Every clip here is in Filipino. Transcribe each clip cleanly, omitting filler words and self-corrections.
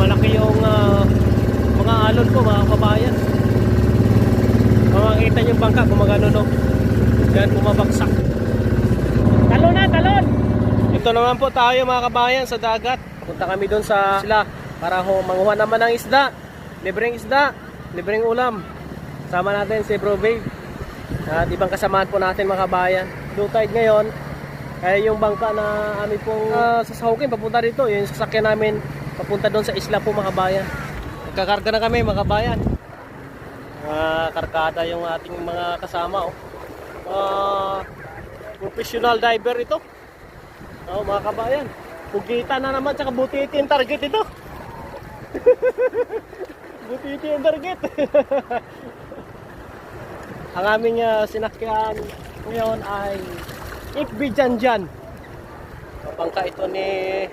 Malaki yung mga alon po mga kabayan. Makikita nyo yung bangka gumagano no. Yan bumabagsak. Talon na, talon! Ito naman po tayo mga kabayan sa dagat. Punta kami doon sa isla para manguha naman ng isda. Libreng isda, libreng ulam. Sama natin si Bro Babe at ibang kasamaan po natin mga kabayan. Low tide ngayon. Ay yung bangka na amin pong sasahukin papunta dito. Yung sasakyan namin papunta doon sa isla po mga kabayan. Nagkakarga na kami mga kabayan. Karkada yung ating mga kasama professional diver ito. Mga kabayan, pugita na naman tsaka butiti yung target ito. Butiti yung target. Ang aming sinakyan ngayon ay FB Janjan. Bangka ito ni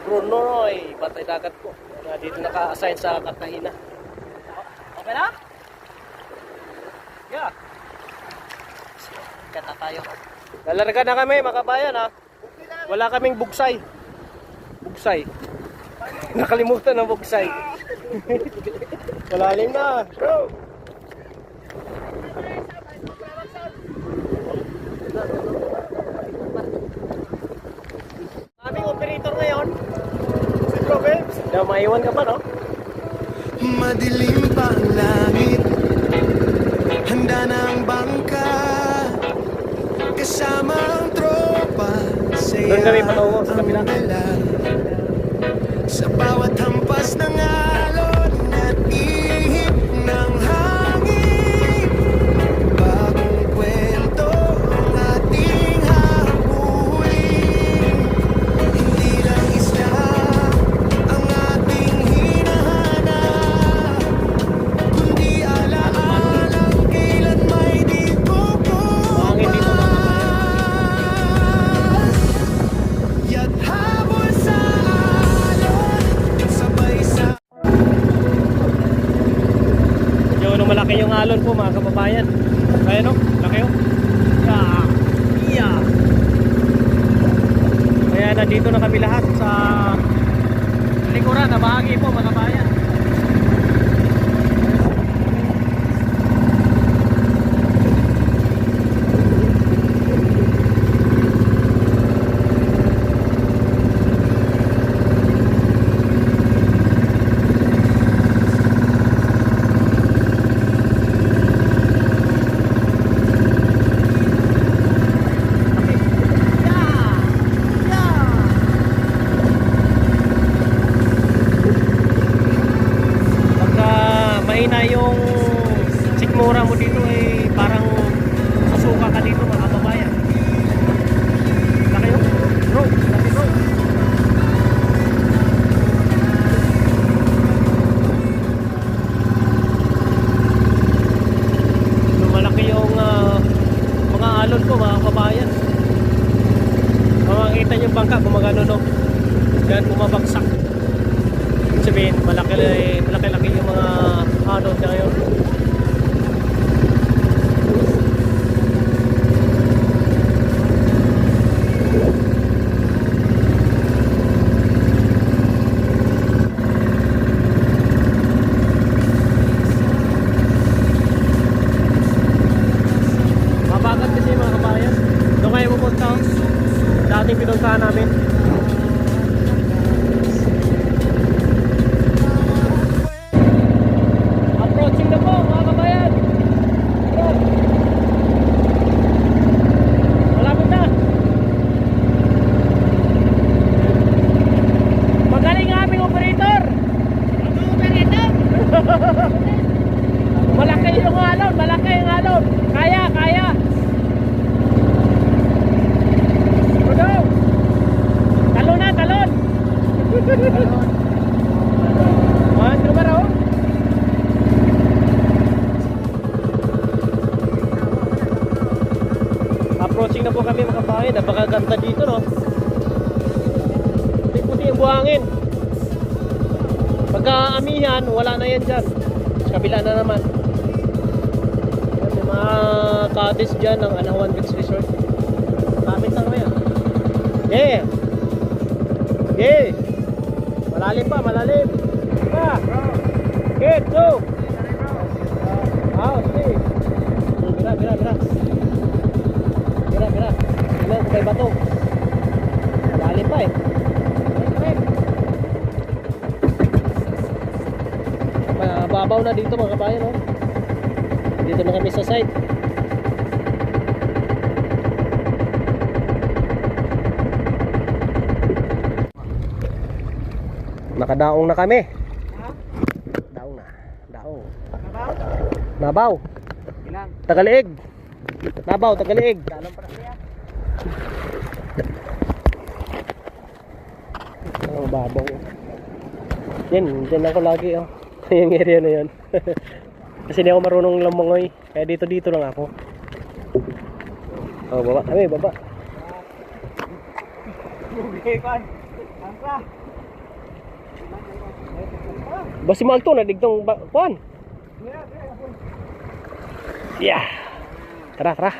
Bruno Roy, Batay Dagat po. Dito naka-assign sa Cartagena. Okay na? Yeah. Kata tayo. Lalarga na kami mga kabayan ha. Wala kaming bugsay. Bugsay. Nakalimutan ng bugsay. Malalim na. Bro. Aming operator ngayon si Bro Babes. Daw maiwan ka pa no? Madilim pa ang langit, handa na ang bangka, kasama ang tropa, saya ang dala. Sa bawat hampas ng alon at ihip ng hangin, bagong kwento ang ating habulin. Hindi lang isla ang ating hinahanap, kundi alaalang kailan may di kukuha. Ya't habol sa alon, sabay sa Yung malaki yung alon po mga kababayan. Ayan no, laki oh. Yeah. Kaya nandito na kami lahat sa likuran na bahagi po mga kababayan. Na yung sikmura mo dito eh parang susuka ka dito mga kababayan. Laki yun bro, laki bro. Malaki yung mga alon ko mga kababayan. Makikita nyo yung bangka gumagano no. Yan bumabagsak. Sabihin malaki-laki yung mga alon na ngayon. Mabagat kasi mga kabayan. Doon kayo pupunta dating pinuntahan namin. Approaching na po mga kabayan. Malapit na. Magaling ang aming operator. Malaki yung alon, malaki yung alon. Kaya, kaya. Go. Talon na, talon. Ano ba raw? Approaching na po kami mga kabayan. Napakaganda dito no. Puti-puti ang buhangin. Pagka amihan, wala na yan dyan. Sa kabila na naman. May mga cottage dyan ng Anahuan Beach Resort. Kapit na kami. Yeah. Yeah. Malalim pa, malalim. Pa. Hit, go. Sige. Bira. Tingnan ko kay bato. Malalim pa eh. Mababaw na dito mga kabayan, oh. Dito na kami sa site. Nakadaong na kami. Daong na. Daong. Nabaw. Ilang? Tagaliig. Nabaw, Tagaliig. Dalang para siya. Oh, babaw. Yan ako lagi, oh. Yung area na yan. Kasi hindi ako marunong lamangoy. Kaya dito lang ako. Oh, baba kami, baba. Okay, kan. Angka. Basi malto na digtong kuan. Yeah. Tara.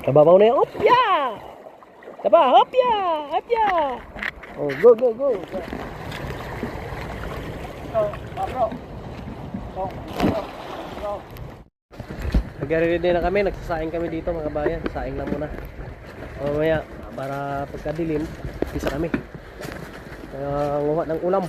Kababaw na yung opya. Taba, opya. Oh, go. Nag-ready na kami, nagsasaing kami dito mga kabayan. Saing lang muna. Mamaya para pagkadilim, isa kami. Nguha ng ulam.